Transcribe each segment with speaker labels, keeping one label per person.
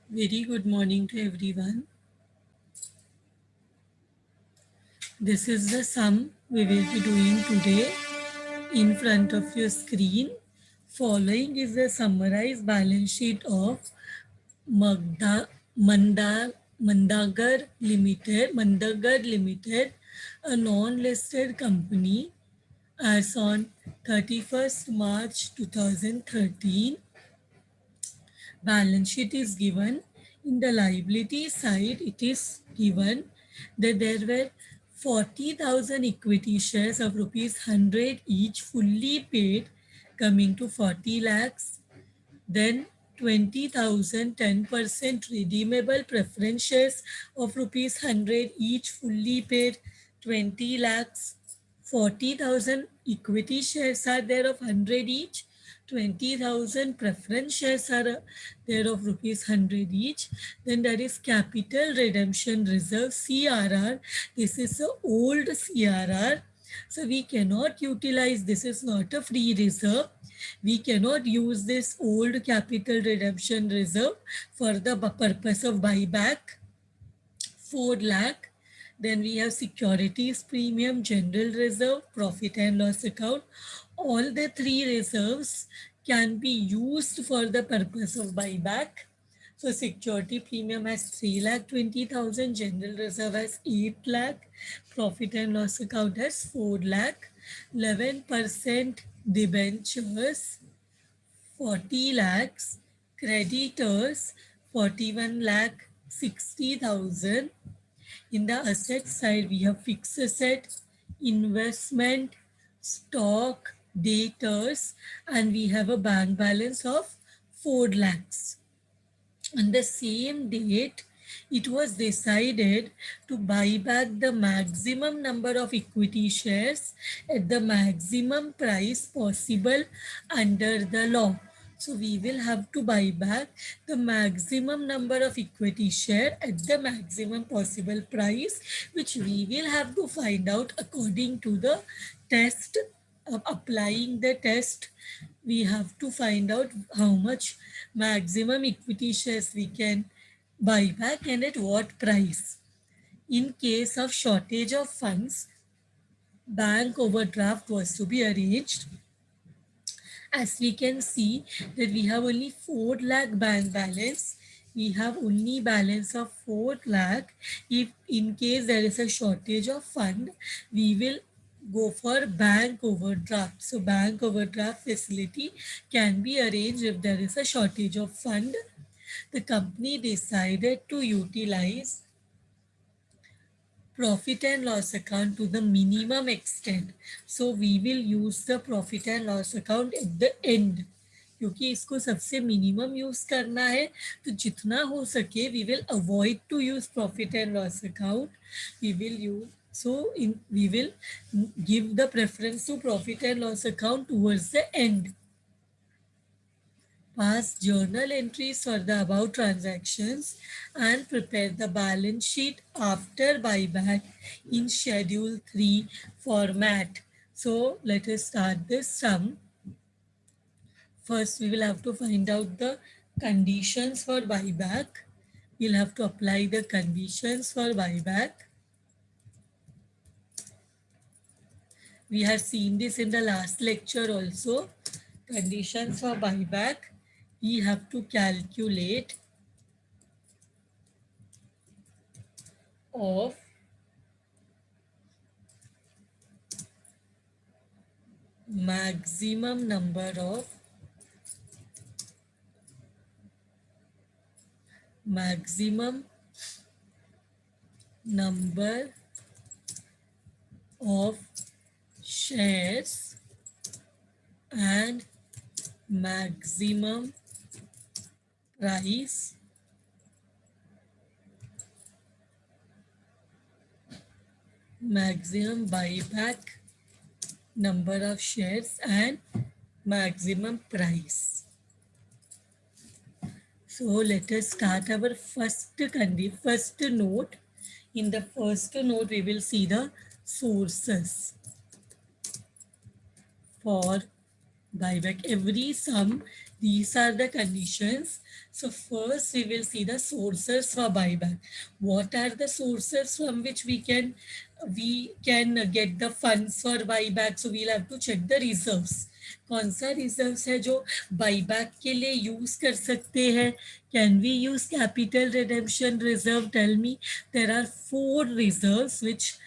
Speaker 1: Very good morning to everyone. This is the sum we will be doing today in front of your screen. Following is a summarized balance sheet of Magda, Mandagar Limited, a non-listed company as on 31st March 2013. Balance sheet is given. In the liability side, it is given that there were 40,000 equity shares of rupees 100 each fully paid, coming to 40 lakhs. Then 20,000 10% redeemable preference shares of rupees 100 each fully paid, 20 lakhs. 40,000 equity shares are there of 100 each. 20,000 preference shares are there of rupees 100 each. Then there is capital redemption reserve CRR. This is the old CRR. So we cannot utilize, this is not a free reserve. We cannot use this old capital redemption reserve for the purpose of buyback. 4 lakh. Then we have securities premium, general reserve, profit and loss account. All the three reserves can be used for the purpose of buyback. So security premium has 3 lakh 20,000, general reserve has 8 lakh, profit and loss account has 4 lakh, 11% debentures 40 lakhs, creditors 41 lakh 60,000. In the asset side, we have fixed asset, investment, stock, debtors, and we have a bank balance of 4 lakhs. On the same date, it was decided to buy back the maximum number of equity shares at the maximum price possible under the law. So we will have to buy back the maximum number of equity share at the maximum possible price, which we will have to find out according to the test. Applying the test, we have to find out how much maximum equity shares we can buy back and at what price. In case of shortage of funds, bank overdraft was to be arranged. As we can see that we have only 4 lakh bank balance. We have only balance of 4 lakh. If in case there is a shortage of fund, we will go for bank overdraft. So bank overdraft facility can be arranged if there is a shortage of fund. The company decided to utilize profit and loss account to the minimum extent. So we will use the profit and loss account at the end. क्योंकि इसको सबसे minimum use करना है, तो जितना हो सके we will avoid to use profit and loss account. We will use, so we will give the preference to profit and loss account towards the end. Pass journal entries for the above transactions and prepare the balance sheet after buyback in Schedule 3 format. So let us start this sum. First, we will have to find out the conditions for buyback. We'll have to apply the conditions for buyback. We have seen this in the last lecture also. Conditions for buyback. We have to calculate of maximum number of maximum number of shares and maximum price maximum buyback number of shares and maximum price. So let us start our first note. In the first note, we will see the sources for buyback. Every sum These are the conditions. So first we will see the sources for buyback. What are the sources from which we can get the funds for buyback? So we'll have to check the reserves. कौन सा reserves है जो buyback के लिए use कर सकते हैं? Can we use capital redemption reserve? Tell me. There are 4 reserves which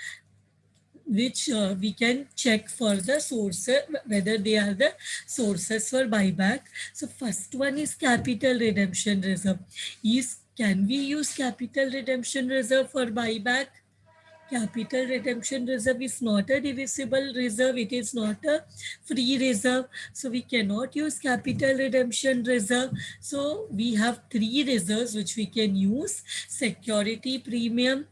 Speaker 1: we can check for the sources, whether they are the sources for buyback. So first one is capital redemption reserve. Can we use capital redemption reserve for buyback? Capital redemption reserve is not a divisible reserve. It is not a free reserve. So we cannot use capital redemption reserve. So we have 3 reserves which we can use: security premium,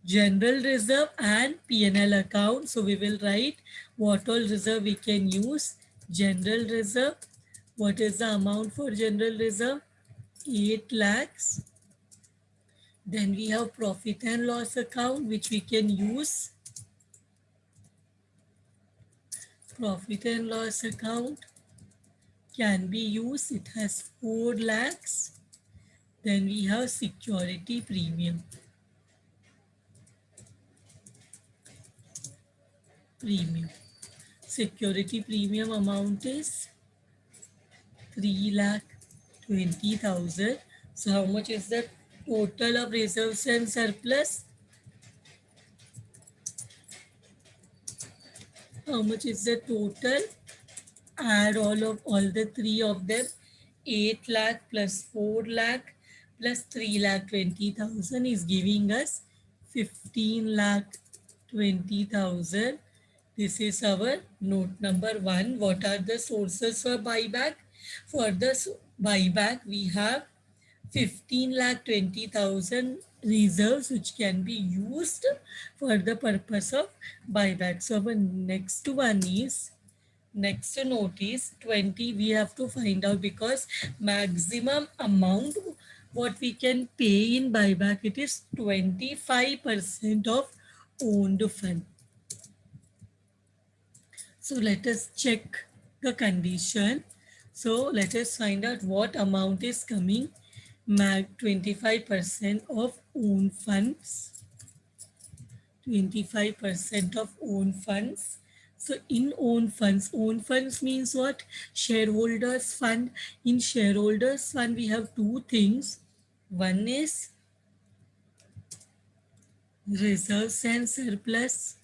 Speaker 1: general reserve, and P&L account. So we will write what all reserve we can use. General reserve. What is the amount for general reserve? 8 lakhs. Then we have profit and loss account which we can use. Profit and loss account can be used. It has 4 lakhs. Then we have security premium. Security premium amount is 3,20,000. So how much is the total of reserves and surplus? How much is the total? Add all the 3 of them. 8 lakh plus 4 lakh plus 3,20,000 is giving us 15,20,000. This is our note number 1. What are the sources for buyback? For the buyback, we have 15,20,000 reserves which can be used for the purpose of buyback. So our next one is, next note is 20. We have to find out, because maximum amount what we can pay in buyback, it is 25% of owned fund. So let us check the condition. So let us find out what amount is coming. 25% of own funds. 25% of own funds. So in own funds means what? Shareholders fund. In shareholders fund, we have 2 things. One is reserves and surplus.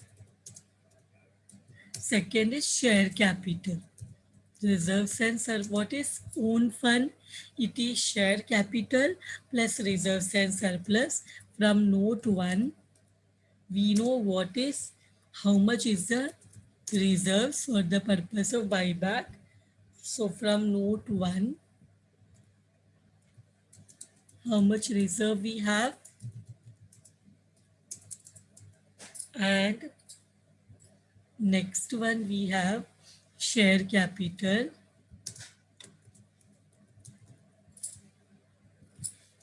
Speaker 1: Second is share capital. Reserves and surplus. What is own fund? It is share capital plus reserves and surplus. From note 1, we know what is, how much is the reserves for the purpose of buyback. So from note 1, how much reserve we have, and next one we have share capital.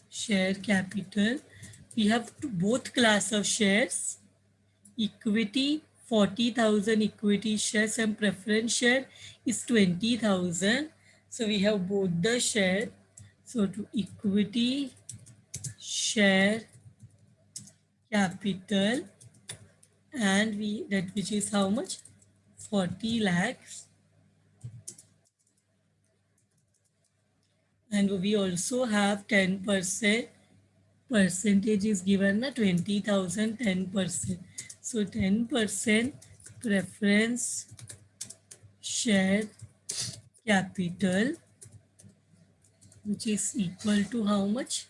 Speaker 1: Share capital. We have both class of shares. Equity, 40,000 equity shares, and preference share is 20,000. So we have both the share. So to equity, share capital, and that which is how much? 40 lakhs. And we also have 10%. Percentage is given na 20,000, 10%. So 10% preference share capital, which is equal to how much?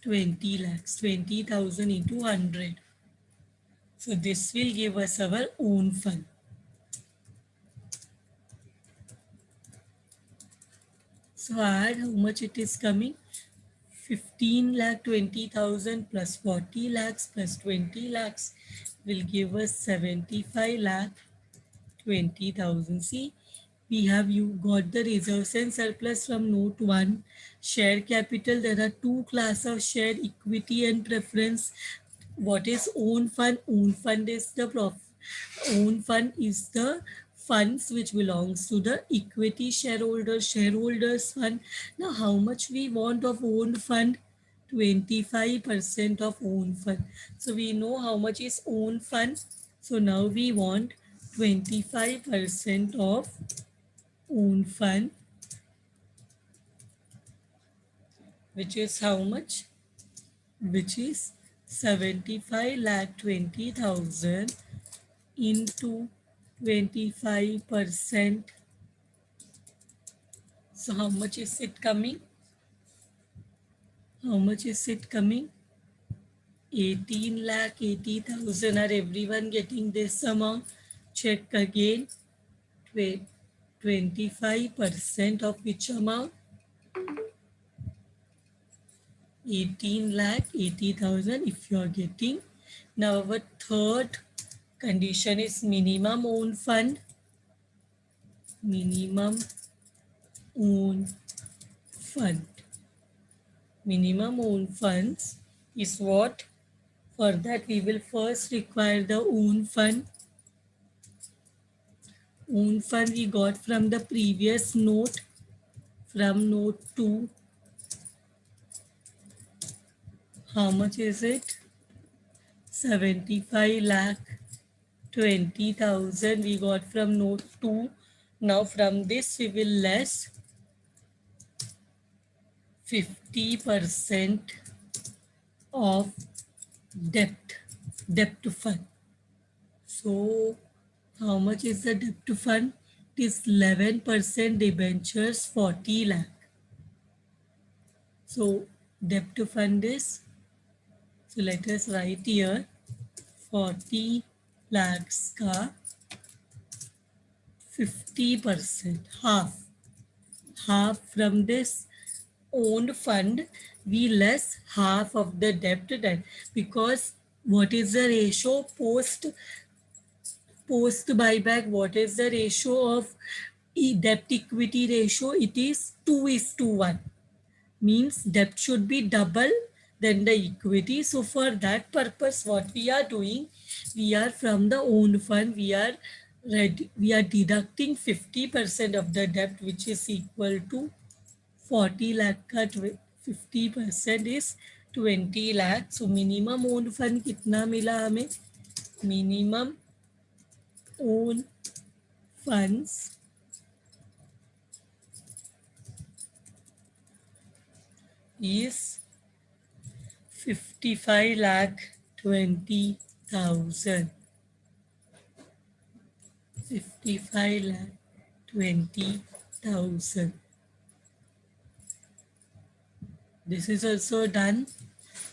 Speaker 1: 20 lakhs. 20,000 into 100. So this will give us our own fund. So add how much it is coming. 15,20,000 plus 40 lakhs plus 20 lakhs will give us 75,20,000. See, we have got the reserves and surplus from note 1. Share capital, there are 2 class of share, equity and preference. What is own fund? Own fund is the funds which belongs to the equity shareholders fund. Now how much we want of own fund? 25% of own fund. So we know how much is own fund. So now we want 25% of own fund, which is how much? Which is 75,20,000 into 25%. So how much is it coming? How much is it coming? 18,80,000. Are everyone getting this amount? Check again. 25% of which amount? 18,80,000 if you are getting. Now our third condition is minimum own fund. Minimum own fund. Minimum own funds is what? For that we will first require the own fund. Own fund we got from the previous note, from note 2. How much is it? 75,20,000 we got from note 2. Now from this we will less 50% of debt fund. So how much is the debt fund? It is 11% debentures, 40 lakh. So debt fund is, so let us write here 40 lakhs ka 50%, half from this owned fund, we less half of the debt, because what is the ratio post buyback? What is the ratio of debt equity ratio? It is 2:1. Means debt should be double than the equity. So for that purpose, what we are doing, we are from the own fund, we are deducting 50% of the debt, which is equal to 40 lakh का 50% is 20 lakh. So minimum own fund कितना मिला हमें? Minimum own funds is 55,20,000. 55,20,000. This is also done.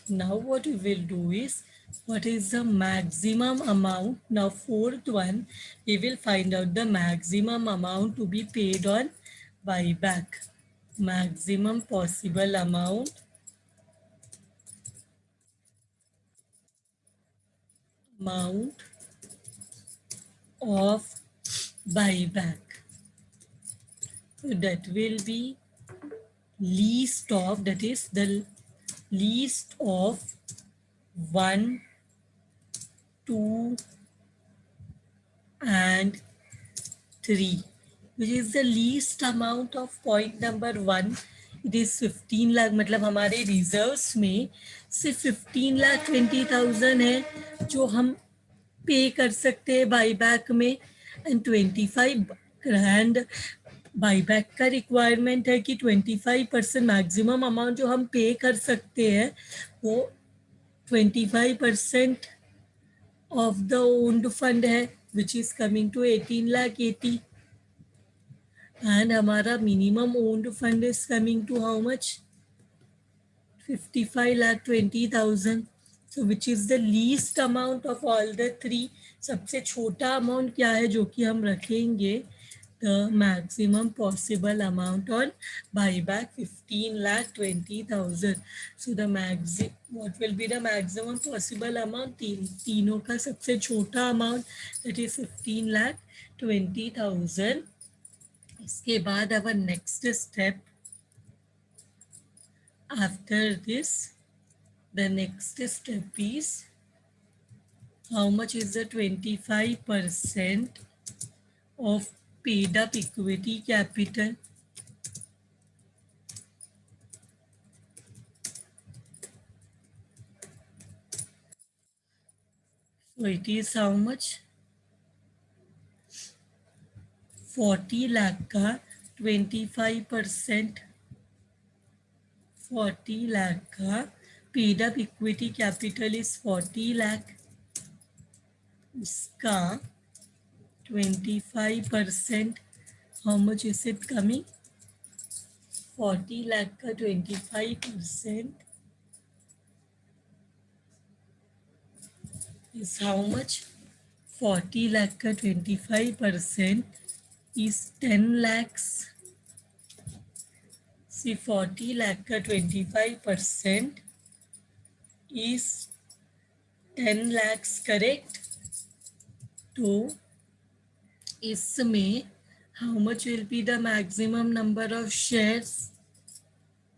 Speaker 1: Now what we will do is, what is the maximum amount? Now fourth one, we will find out the maximum amount to be paid on buyback. Maximum possible amount of buyback. So that will be least of, that is the least of 1, 2 and 3, which is the least amount of point number 1. It is 15 lakh. मतलब हमारे reserves में सिर्फ 15,20,000 है जो हम पे कर सकते हैं बाईबैक में, एंड 25 ग्रैंड बाईबैक का रिक्वायरमेंट है कि 25% मैक्सिमम अमाउंट जो हम पे कर सकते हैं वो 25% ऑफ द ओन्ड फंड है, which is coming to 18,80,000, and हमारा minimum owned fund is coming to how much? 55,20,000. So which is the least amount of all the three? सबसे छोटा अमाउंट क्या है जो कि हम रखेंगे? The maximum possible amount on buyback 15,20,000. So the what will be the maximum possible amount? तीनों का सबसे छोटा amount, that is 15,20,000. इसके बाद our next step, after this, the next step is how much is the 25% of paid up equity capital. So it is how much? 40 lakh का 25%, 40 lakh का paid up equity capital is 40 lakh, इसका 25%, how much is it coming? 40 lakh का 25% is how much? 40 lakh का 25% is 10 lakhs. See, 40 lakh का 25% is 10 lakhs, correct? तो इसमें how much will be the maximum number of shares?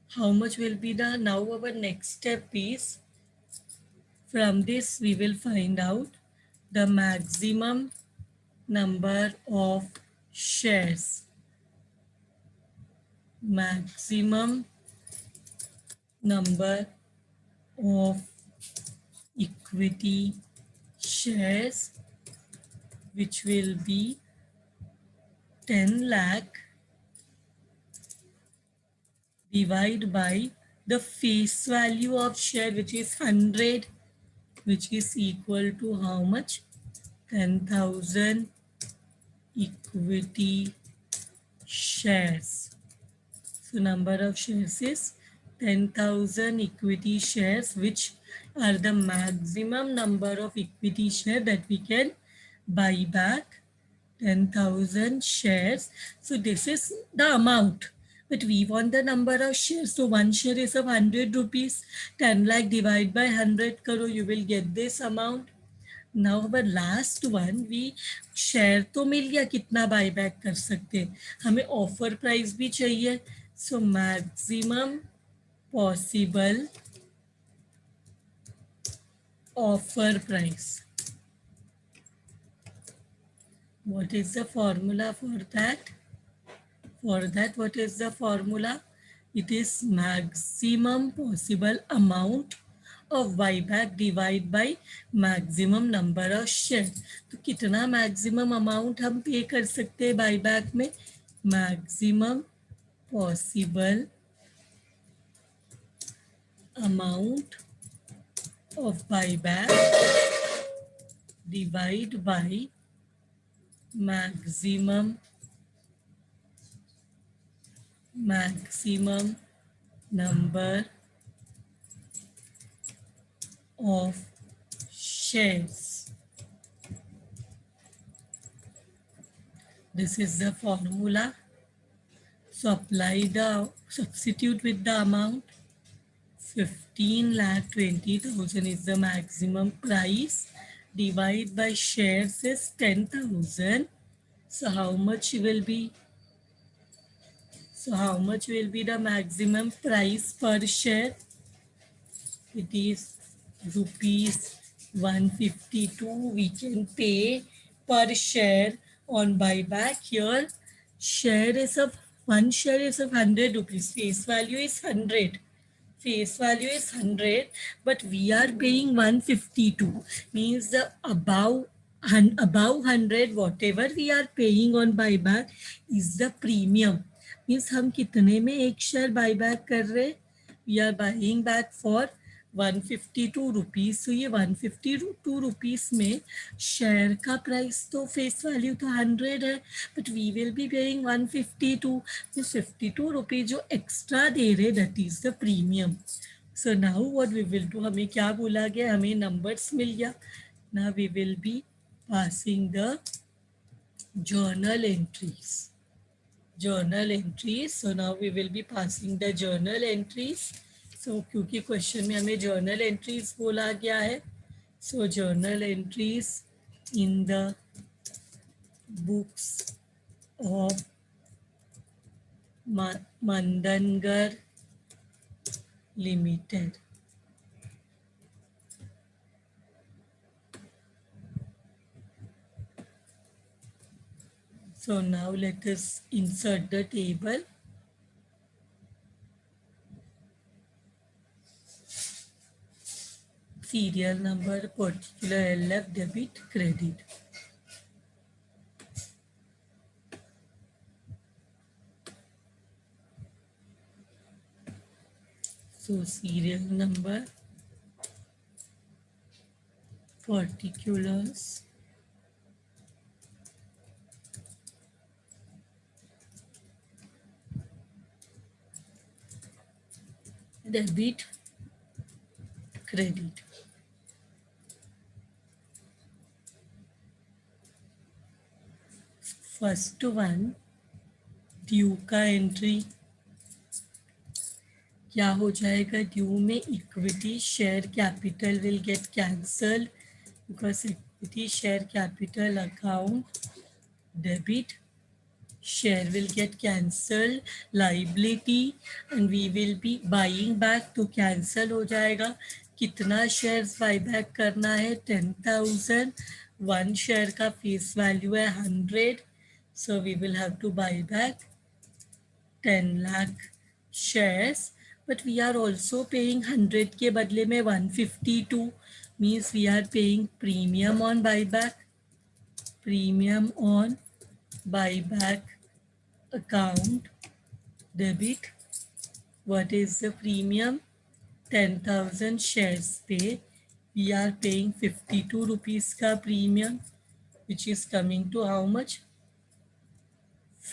Speaker 1: How much will be the, now our next step is, from this we will find out the maximum number of shares. Maximum number of equity shares, which will be 10 lakh divided by the face value of share, which is 100, which is equal to how much? 10,000 equity shares. So number of shares is 10,000 equity shares, which are the maximum number of equity share that we can buy back. 10,000 shares. So this is the amount, but we want the number of shares. So one share is of 100 rupees. 10 lakh divided by 100 crore, you will get this amount. Now our last one, we share तो मिल गया, कितना buy back कर सकते हैं, हमें offer price भी चाहिए. So maximum possible offer price. What is the formula for that? For that, what is the formula? It is maximum possible amount of buyback divided by maximum number of share. तो कितना maximum amount हम पे कर सकते हैं buyback में? Maximum possible amount of buyback divided by maximum number of shares. This is the formula. So apply the, substitute with the amount. 15,20,000 is the maximum price. Divide by shares is 10,000. So how much will be? So how much will be the maximum price per share? It is rupees 152 we can pay per share on buyback. Here share is of, one share is of 100 rupees, face value is 100, face value is 100, but we are paying 152, means the above 100 whatever we are paying on buyback is the premium. Means हम कितने में एक share buyback कर रहे, we are buying back for 152 rupees. तो ये 152 rupees में share का प्राइस तो फेस वैल्यू तो 100 है, but we will be paying 152. 52 rupees जो एक्स्ट्रा दे रहे, that is the premium. So now what we will do, हमें क्या बोला गया, हमें नंबर्स मिल गया. Now we will be passing the journal entries. Journal entries. So now we will be passing the journal entries. So क्योंकि question में हमें journal entries बोला गया है, so journal entries in the books of Mandangar Limited. So now let us insert the table. Serial number, particular LF, debit, credit. So serial number, particulars, debit, credit. First one, due का entry क्या हो जाएगा? Due में equity share capital will get cancelled because equity share capital account debit, share will get cancelled, liability and we will be buying back तो cancel हो जाएगा. कितना shares buy back करना है? 10,000. वन शेयर का फेस वैल्यू है 100, so we will have to buy back 10 lakh shares, but we are also paying 100 के बदले में 152, means we are paying premium on buyback. Premium on buyback account debit. What is the premium? 10,000 shares पे we are paying 52 rupees का premium, which is coming to how much?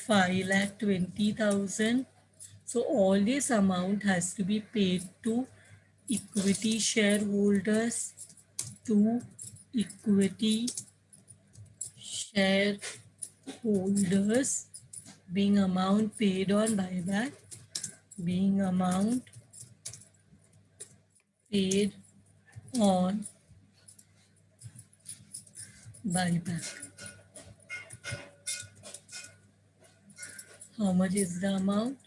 Speaker 1: 5,20,000. So all this amount has to be paid to equity shareholders, to equity shareholders, being amount paid on buyback, being amount paid on buyback. How much is the amount?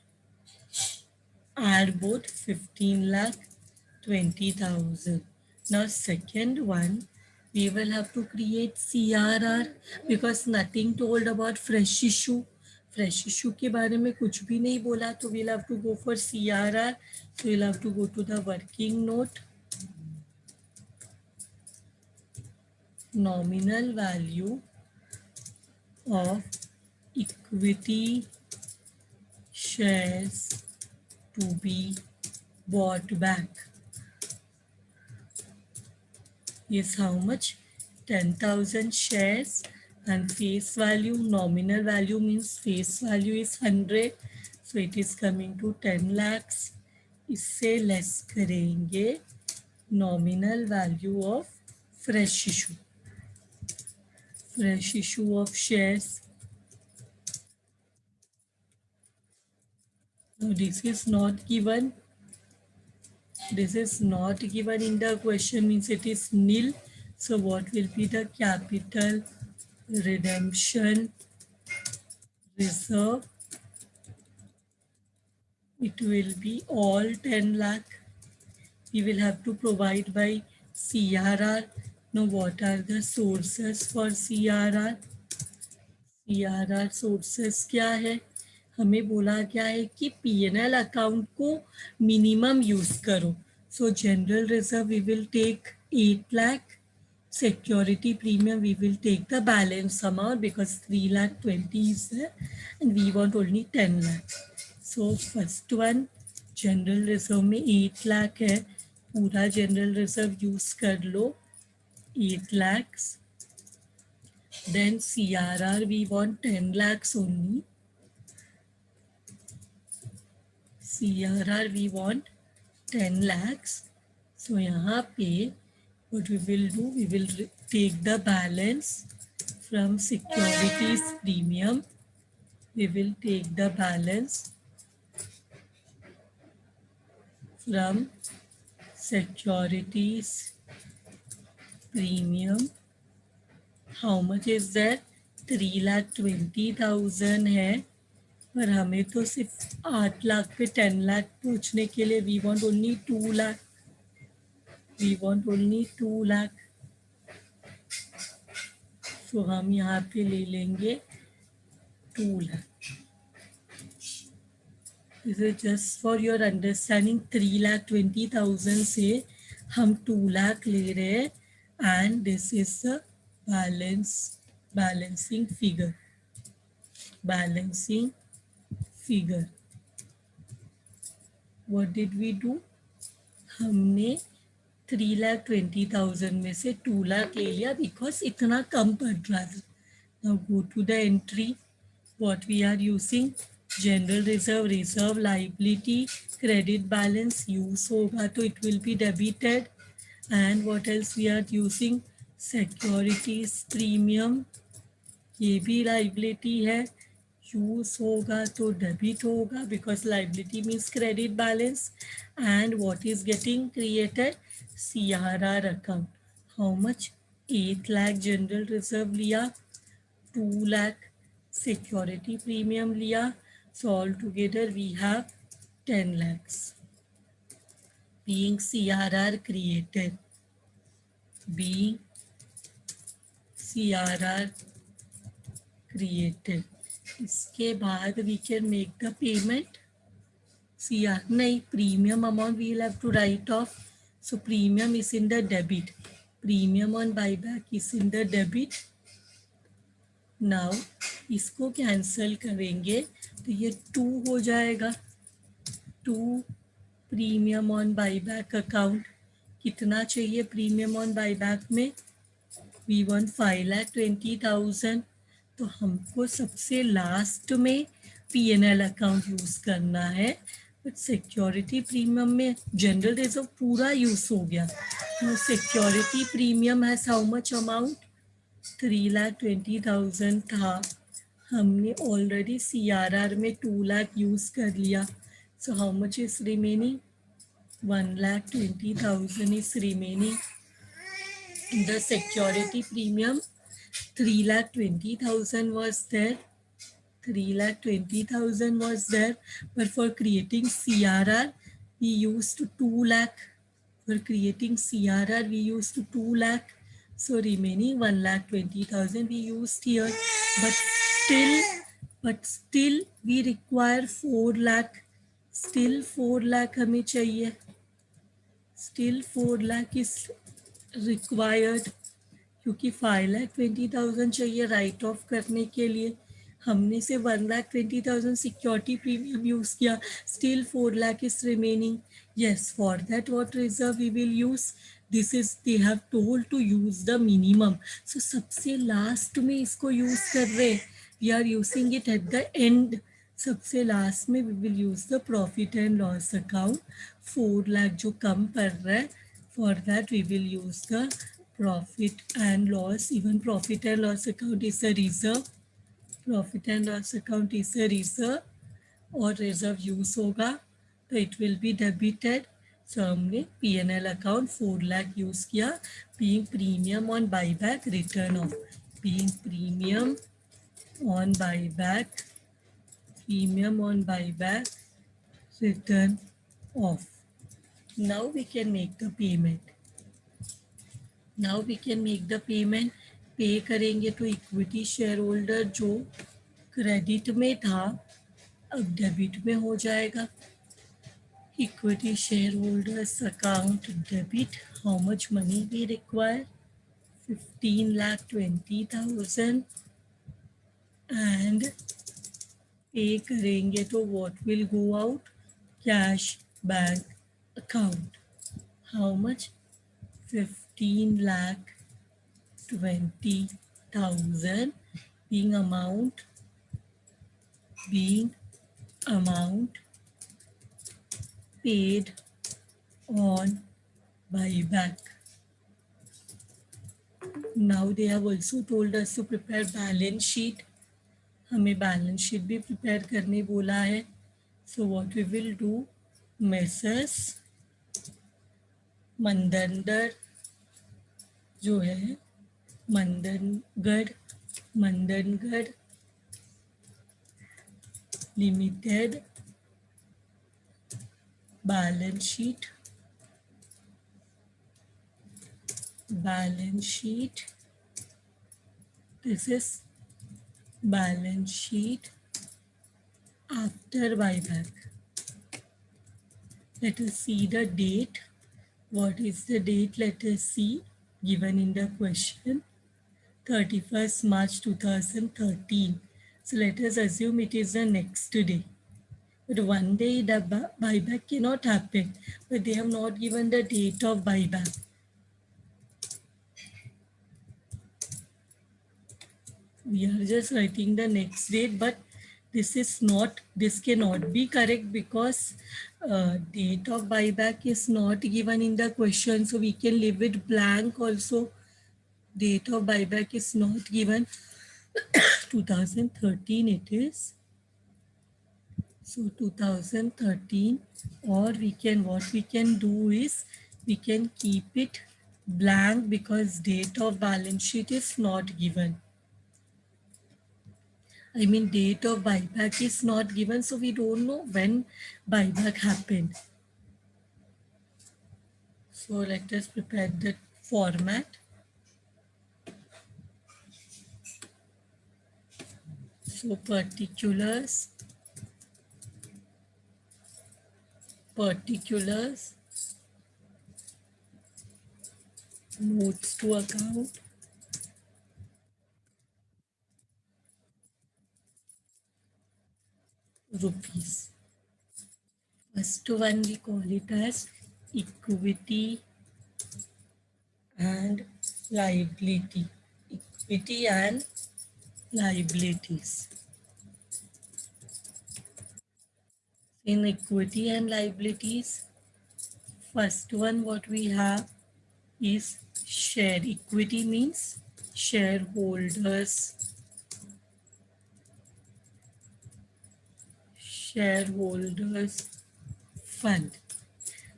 Speaker 1: Add both 15 lakh 20,000. Now second one, we will have to create CRR because nothing told about fresh issue. Fresh issue के बारे में कुछ भी नहीं बोला, तो we'll have to go for CRR. So we'll have to go to the working note. Nominal value of equity shares to be bought back is how much? 10,000 shares and face value, nominal value means face value is 100, so it is coming to 10 lakhs. इससे less करेंगे nominal value of fresh issue. Fresh issue of shares. Now this is not given. This is not given in the question, means it is nil. So what will be the capital redemption reserve? It will be all 10 lakh. We will have to provide by CRR. Now what are the sources for CRR? CRR sources क्या है? हमें बोला क्या है कि P&L account को minimum use करो. So general reserve we will take 8 lakh. Security premium we will take the balance amount because 3,20,000 is there and we want only 10 lakh. So first one general reserve में 8 lakh है, पूरा general reserve use कर लो 8 lakhs. Then CRR we want 10 lakhs only. CRR we want 10 lakhs. So यहाँ पे what we will do, we will take the balance from securities premium. We will take the balance from securities premium. How much is that? 3,20,000 है, पर हमें तो सिर्फ 8 लाख पे 10 लाख पहुँचने के लिए we want only 2 lakh. We want only 2 lakh. तो हम यहाँ पे ले लेंगे 2 lakh. This is just for your understanding. 3,20,000 से हम 2 लाख ले रहे हैं, and this is the balancing figure. Balancing figure. What did we do? हमने 3,20,000 में से 2 लाख ले लिया बिकॉज इतना कम पड़ रहा है. Now go to the entry. What we are using? General reserve, reserve, liability, credit balance. use होगा तो it will be debited. And what else we are using? Securities, premium. ये भी liability है. यूज होगा तो डेबिट होगा because liability means credit balance. And what is getting created? CRR account. How much? 8 lakh general reserve लिया, 2 lakh security premium लिया, so all together we have 10 lakhs being CRR created. Being CRR created. इसके बाद we can make the payment. CR नहीं, premium amount we will have to write off. So premium is in the debit. Premium on buyback is in the debit. Now इसको cancel करेंगे तो ये 2 हो जाएगा. 2 premium on buyback account. कितना चाहिए premium on buyback में? We want 5,20,000. तो हमको सबसे लास्ट में P&L अकाउंट यूज करना है. बट सिक्योरिटी प्रीमियम में जनरल रिजर्व पूरा यूज हो गया. सिक्योरिटी प्रीमियम है हाउ मच अमाउंट? 3,20,000 था. हमने ऑलरेडी CRR में 2 लाख यूज कर लिया. So how much is remaining? 1,20,000 is remaining. The security premium 3,20,000 was there. 3,20,000 was there. But for creating CRR, we used 2 lakh. For creating CRR, we used 2 lakh. So remaining 1,20,000 we used here. But still we require 4 lakh. Still 4 lakh हमें चाहिए. Still 4 lakh is required. क्योंकि 5,20,000 चाहिए right off करने के लिए. हमने से 1,20,000 security premium use किया. Still 4 lakh is remaining. Yes, for that what reserve we will use? This is they have told to use the minimum. So सबसे लास्ट में इसको यूज कर रहे. We are using it at the end. सबसे last में we will use the profit and loss account. 4 lakh जो कम पड़ रहा है, for that we will use the profit and loss. Even profit and loss account is a reserve. Profit and loss account is a reserve. और reserve use होगा तो it will be debited. So हमने P&L account 4 lakh use किया. Being premium on buyback, return off. Being premium on buyback, premium on buyback, return off. Now we can make the payment. Now we can make the payment. Pay करेंगे तो equity share holder जो credit में था अब debit में हो जाएगा. Equity share holders account debit. How much money we require? 15,20,000. And pay करेंगे तो what will go out? Cash bank account. How much? 15,20,000 being amount paid on buyback. Now they have also told us to prepare balance sheet. हमें balance sheet भी prepare करने बोला है. So what we will do? Messrs Mandangarh जो है Mandangarh limited balance sheet. This is balance sheet after buyback. Let us see the date. What is the date? Let us see. Given in the question, 31st March 2013. So let us assume it is the next day. But one day the buyback cannot happen. But they have not given the date of buyback. We are just writing the next date, but this cannot be correct because date of buyback is not given in the question. So we can leave it blank also. Date of buyback is not given. 2013 it is. So 2013, or what we can do is we can keep it blank because date of balance sheet is not given. I mean, date of buyback is not given, so we don't know when buyback happened. So let us prepare the format. So particulars, notes to account, rupees. First one we call it as equity and liability. Equity and liabilities. In equity and liabilities, first one what we have is share. Equity means shareholders fund,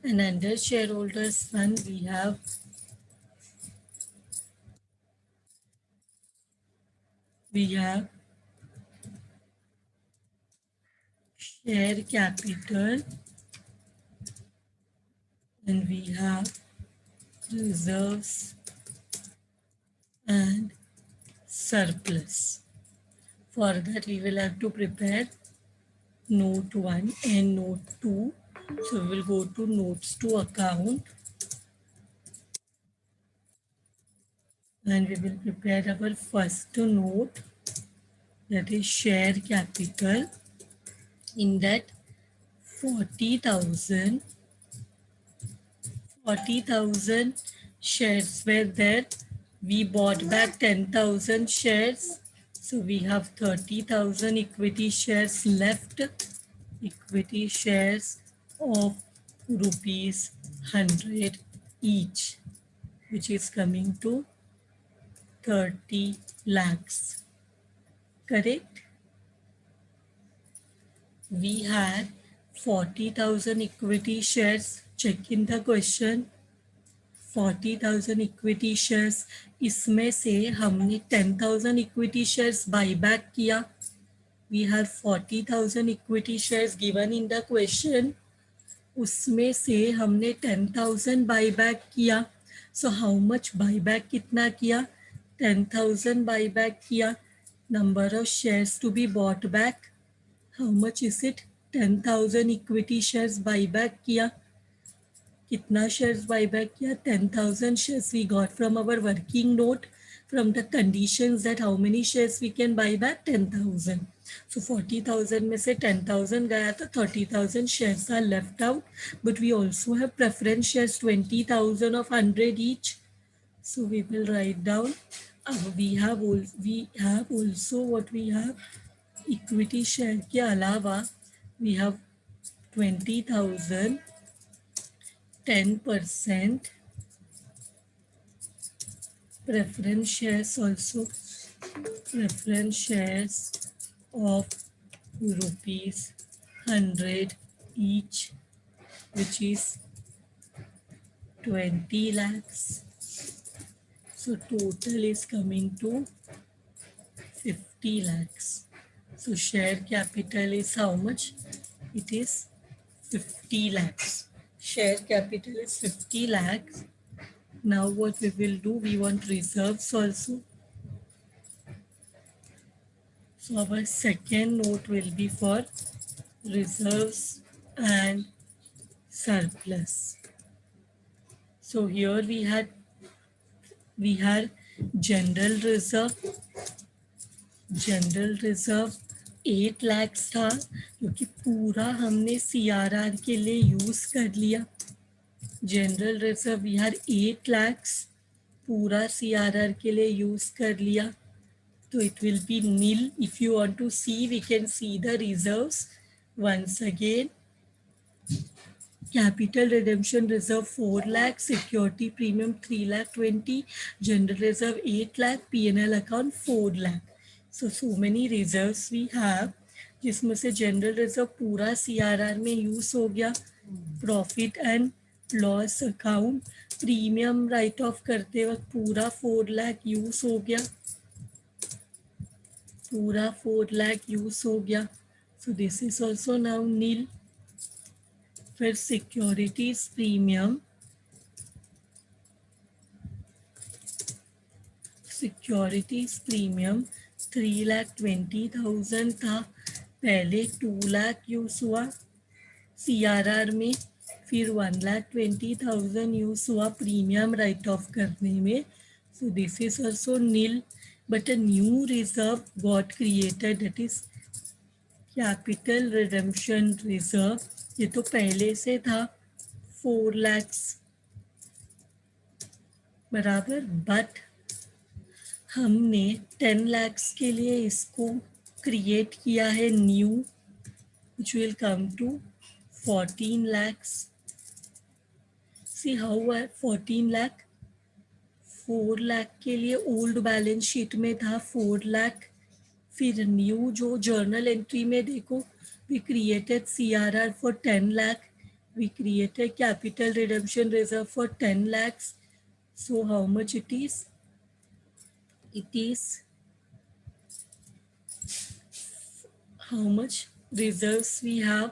Speaker 1: and under shareholders fund we have share capital, and we have reserves and surplus. For that we will have to prepare note 1 and note 2. So we will go to notes to account and we will prepare our first note, that is share capital. In that 40,000 shares were there. We bought back 10,000 shares. So we have 30,000 equity shares left. Equity shares of rupees 100 each, which is coming to 30 lakhs. Correct? We had 40,000 equity shares. Check in the question. 40,000 equity shares, इसमें से हमने 10,000 equity shares buyback किया. We have 40,000 equity shares given in the question. उसमें से हमने 10,000 buyback किया. So how much buyback कितना किया? 10,000 बाईबैक किया. Number of shares to be bought back, how much is it? 10,000 equity shares buyback किया. कितना शेयर्स बायबैक किया? 10,000 shares we got from our working note, from the conditions that how many shares we can buy back? 10,000. So 40,000 में से 10,000 गया तो 30,000 shares are left out. But we also have preference shares 20,000 of 100 each. So we will write down. We have also what we have equity share के अलावा we have 20,000 10% preference shares also, preference shares of rupees 100 each, which is 20 lakhs. So total is coming to 50 lakhs. So share capital is how much? It is 50 lakhs. Share capital is 50 lakhs. Now what we will do, we want reserves also. So our second note will be for reserves and surplus. So here we had general reserve 8 lakh था, क्योंकि पूरा हमने CRR के लिए use कर लिया. General reserve we had 8 lakhs, पूरा CRR के लिए यूज कर लिया. तो it will be nil. If you want to see, we can see the reserves once again. Capital redemption reserve 4 lakh, security premium 3 lakh 20, general reserve 8 lakh, P&L account 4 lakh. So many reserves we have, जिसमें से general reserve पूरा CRR में use हो गया. Profit and loss account premium right of करते वक्त पूरा 4 lakh use हो गया. पूरा 4 लाख यूज हो गया. So this is also now nil. फिर सिक्योरिटीज प्रीमियम, सिक्योरिटीज प्रीमियम 3,20,000 था. पहले 2 लाख यूज हुआ CRR में, फिर 1,20,000 यूज हुआ प्रीमियम राइट ऑफ करने में. So this is also nil. But a new reserve got created, that is capital redemption reserve. ये तो पहले से था 4 lakhs बराबर, बट हमने 10 lakhs के लिए इसको क्रिएट किया है new, which will come to 14 lakhs. See how 14 lakh, 4 lakh के लिए ओल्ड बैलेंस शीट में था 4 लाख. फिर न्यू जो जर्नल एंट्री में देखो, we created CRR for 10 lakh, we created capital redemption reserve for 10 lakhs. So how much it is? It is how much reserves we have?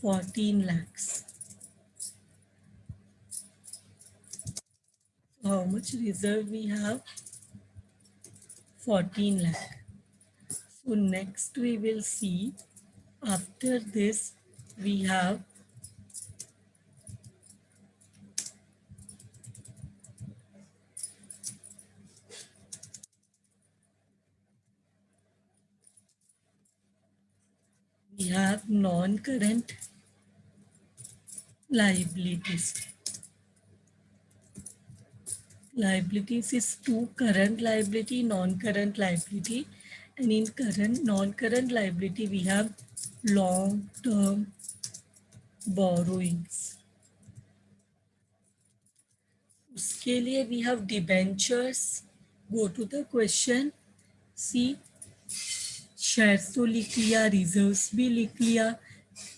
Speaker 1: 14 lakhs. How much reserve we have? 14 lakh. So next we will see, after this we have non-current liabilities. Liabilities is two: current liability, non-current liability. And in non-current liability we have long-term borrowings. उसके लिए we have debentures. Go to the question. See, shares तो लिख लिया, reserves भी लिख लिया.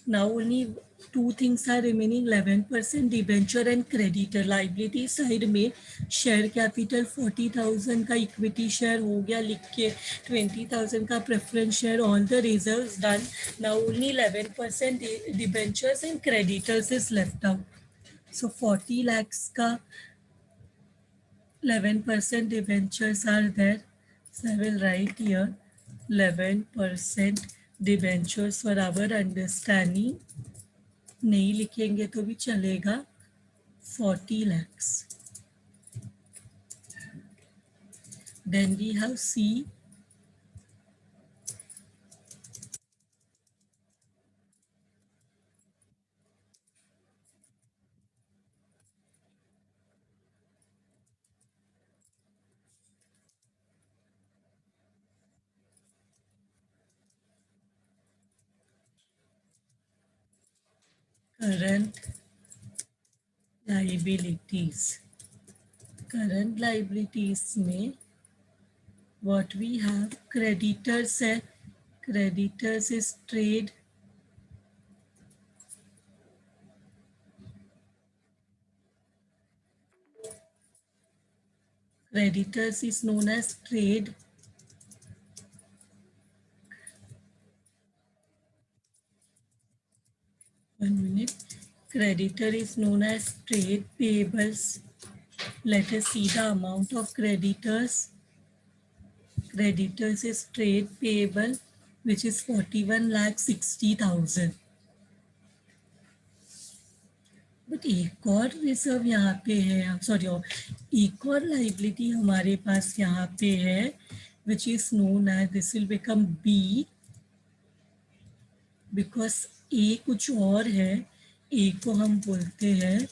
Speaker 1: Now only two things are remaining: 11% debenture and creditor. Liability side में share capital 40,000 का इक्विटी शेयर हो गया लिख के, 20,000 का preference share, all the reserves done. Now only 11% debentures and creditors is left out. So 40 lakhs का 11% debentures are there. So I will write here 11% debentures for our understanding. नहीं लिखेंगे तो भी चलेगा. 40 lakhs. Then we have C. Current liabilities. Current liabilities में what we have, creditors है. Creditors is trade. Creditors is known as trade. One minute. Creditor is known as trade payables. Let us see the amount of creditors. Creditors is trade payable, which is 41,60,000. But एक और reserve यहाँ पे है, sorry, एक और liability हमारे पास यहाँ पे है, which is known as, this will become B, because ए कुछ और है, ए को हम बोलते हैं,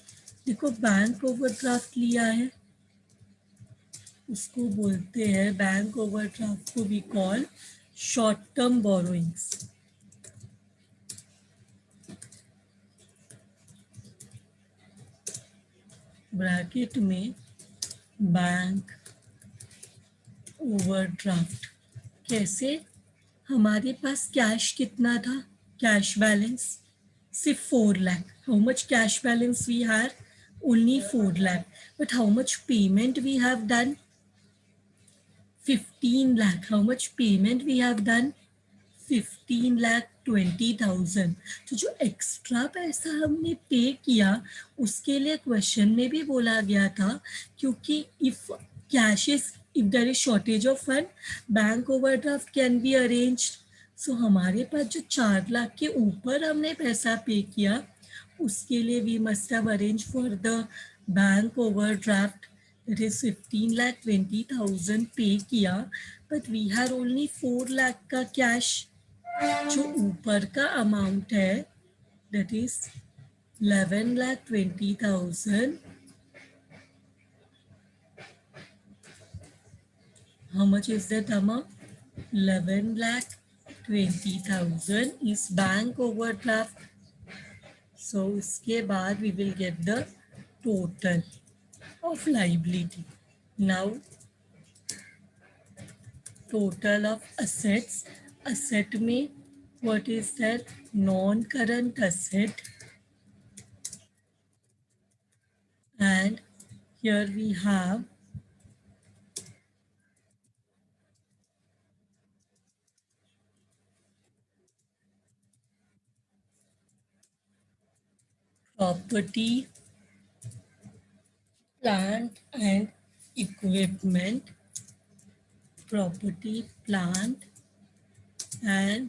Speaker 1: देखो बैंक ओवरड्राफ्ट लिया है, उसको बोलते हैं, बैंक ओवरड्राफ्ट को we call short term borrowings. Bracket में बैंक ओवरड्राफ्ट। कैसे? हमारे पास कैश कितना था, कैश बैलेंस सिर्फ 4 lakh. How much cash balance we have? Only 4 lakh. But how much payment we have done? 15 lakh. How much payment we have done? 15,20,000। तो जो extra पैसा हमने पे किया उसके लिए क्वेश्चन में भी बोला गया था, क्योंकि if cash is, if there is shortage of fund, bank overdraft can be arranged. So हमारे पास जो 4 लाख के ऊपर हमने पैसा पे किया उसके लिए we must have arrange for the bank overdraft, that is 15,20,000 pay किया, but we have only 4 lakh का कैश। जो ऊपर का अमाउंट है that is 11,20,000। How much is that amount? 11,20,000 इज बैंक ओवरड्राफ्ट। सो इसके बाद we will get the total of liability. Now total of assets. Asset में what is that? Non-current asset, and here we have property, plant and equipment. Property, plant and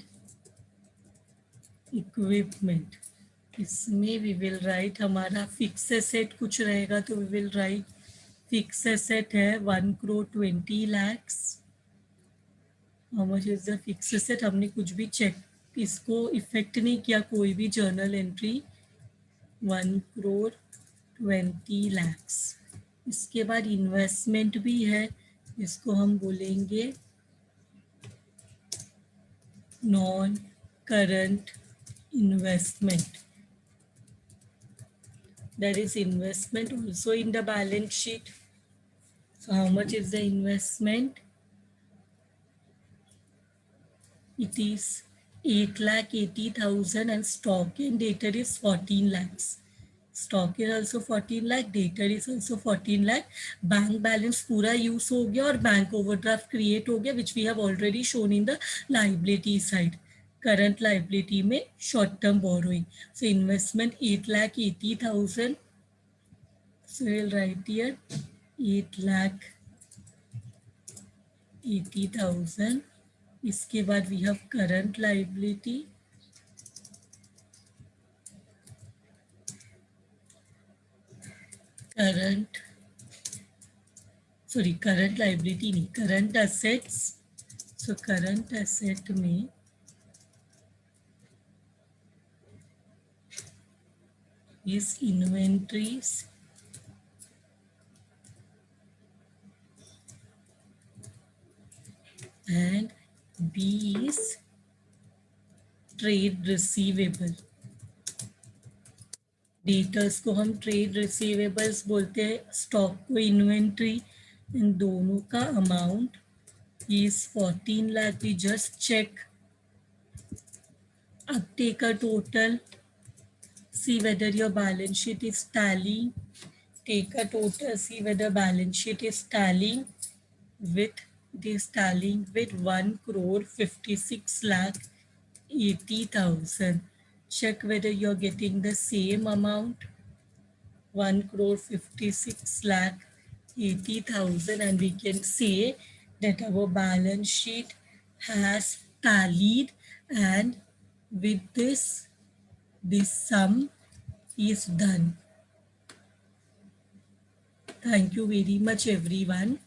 Speaker 1: equipment. इसमें we will write, हमारा fix asset कुछ रहेगा तो we will write fix asset है 1,20,00,000। How much is the fix asset? हमने कुछ भी check, इसको इफेक्ट नहीं किया, कोई भी जर्नल एंट्री। 1,20,00,000। इसके बाद इन्वेस्टमेंट भी है, इसको हम बोलेंगे non current investment. There is investment also in the balance sheet. So how much is the investment? It is 8,80,000 and stock and data is 14 lakhs. Stock is also 14 lakh, data is also 14 lakh. Bank balance पूरा use हो गया और bank overdraft create हो गया, which we have already shown in the liability side. Current liability में short term borrowing. So investment 8,80,000. So we'll write here 8,80,000. इसके बाद we have current liability, current liability नहीं, current assets. So current asset में is inventories and B is trade receivable. Debtors को हम trade receivables बोलते हैं, stock को inventory. इन दोनों का amount is 14 lakh. We just check, अब take a total, see whether your balance sheet is tally, take a total, see whether balance sheet is tallying with, it is tallying with 1,56,80,000. Check whether you're getting the same amount, 1,56,80,000, and we can say that our balance sheet has tallied, and with this sum is done. Thank you very much everyone.